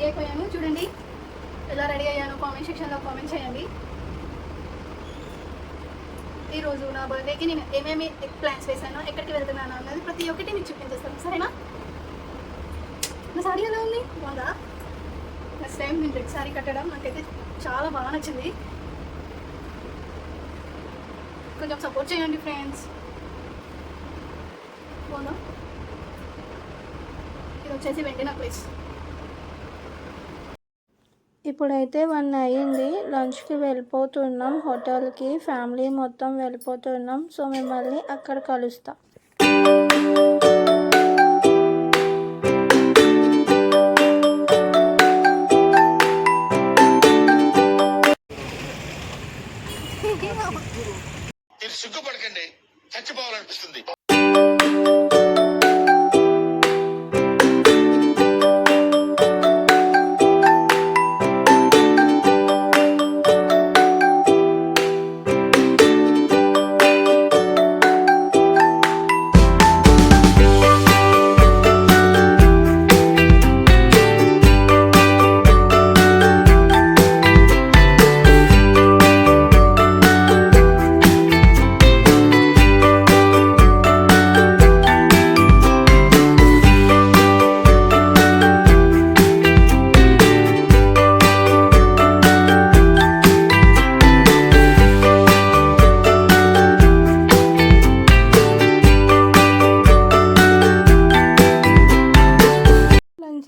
Ready అయిపోయాను. చూడండి ఎలా రెడీ అయ్యాను, కామెంట్ సెక్షన్లో కామెంట్ చేయండి. ఈరోజు నా బర్త్డేకి నేను ఏమేమి ప్లాన్స్ వేసానో, ఎక్కడికి వెళ్తున్నాను అన్నది ప్రతి ఒక్కటి మీకు చూపించేస్తాను, సరేనా? నా సారీ ఎలా ఉంది? బాగా ఫస్ట్ టైం నేను రెడ్ సారీ కట్టడం నాకైతే చాలా బాగా నచ్చింది. కొంచెం సపోర్ట్ చేయండి ఫ్రెండ్స్. బాగుందా? ఇది వచ్చేసి వెండి నెక్లెస్. ఇప్పుడైతే 1 అయ్యింది. లంచ్కి వెళ్ళిపోతున్నాం హోటల్కి. ఫ్యామిలీ మొత్తం వెళ్ళిపోతున్నాం. సో మిమ్మల్ని అక్కడ కలుస్తా. సిగ్గుపడకండి, చచ్చిపోవాలనిపిస్తుంది.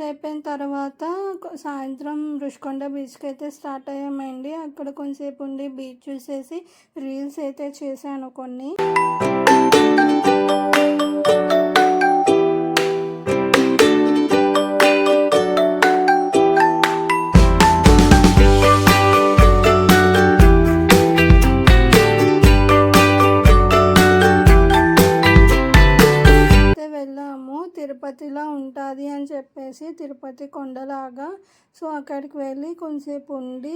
అయిపోయిన తర్వాత సాయంత్రం రుషికొండ బీచ్కి అయితే స్టార్ట్ అయ్యామండి. అక్కడ కొంతసేపు ఉండి బీచ్ చూసేసి రీల్స్ అయితే చేశాను కొన్ని. తిరుపతిలో ఉంటుంది అని చెప్పేసి, తిరుపతి కొండలాగా. సో అక్కడికి వెళ్ళి కొంచెంసేపు ఉండి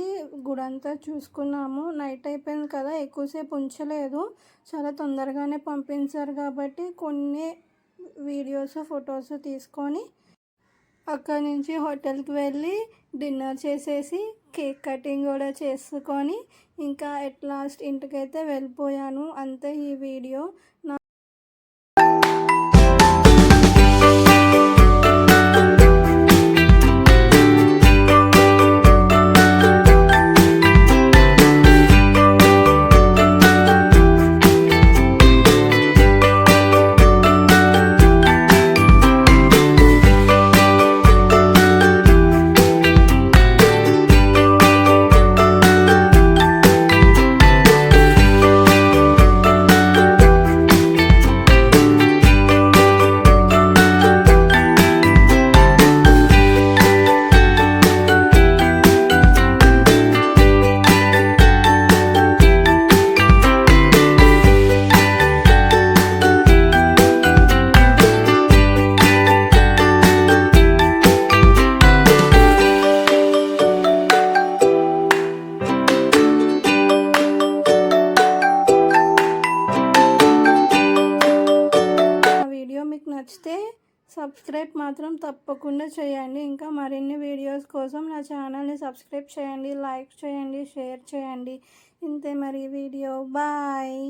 గుడంతా చూసుకున్నాము. నైట్ అయిపోయింది కదా, ఎక్కువసేపు ఉంచలేదు, చాలా తొందరగానే పంపించారు కాబట్టి కొన్ని వీడియోస్ ఫొటోస్ తీసుకొని అక్కడి నుంచి హోటల్కి వెళ్ళి డిన్నర్ చేసేసి కేక్ కటింగ్ కూడా చేసుకొని ఇంకా ఎట్ లాస్ట్ ఇంటికైతే వెళ్ళిపోయాను. అంతే ఈ వీడియో. నచ్చితే సబ్స్క్రైబ్ మాత్రం తప్పకుండా చేయండి. ఇంకా మరిన్ని వీడియోస్ కోసం నా ఛానల్ని సబ్స్క్రైబ్ చేయండి, లైక్ చేయండి, షేర్ చేయండి. ఇంతే మరి వీడియో. బాయ్.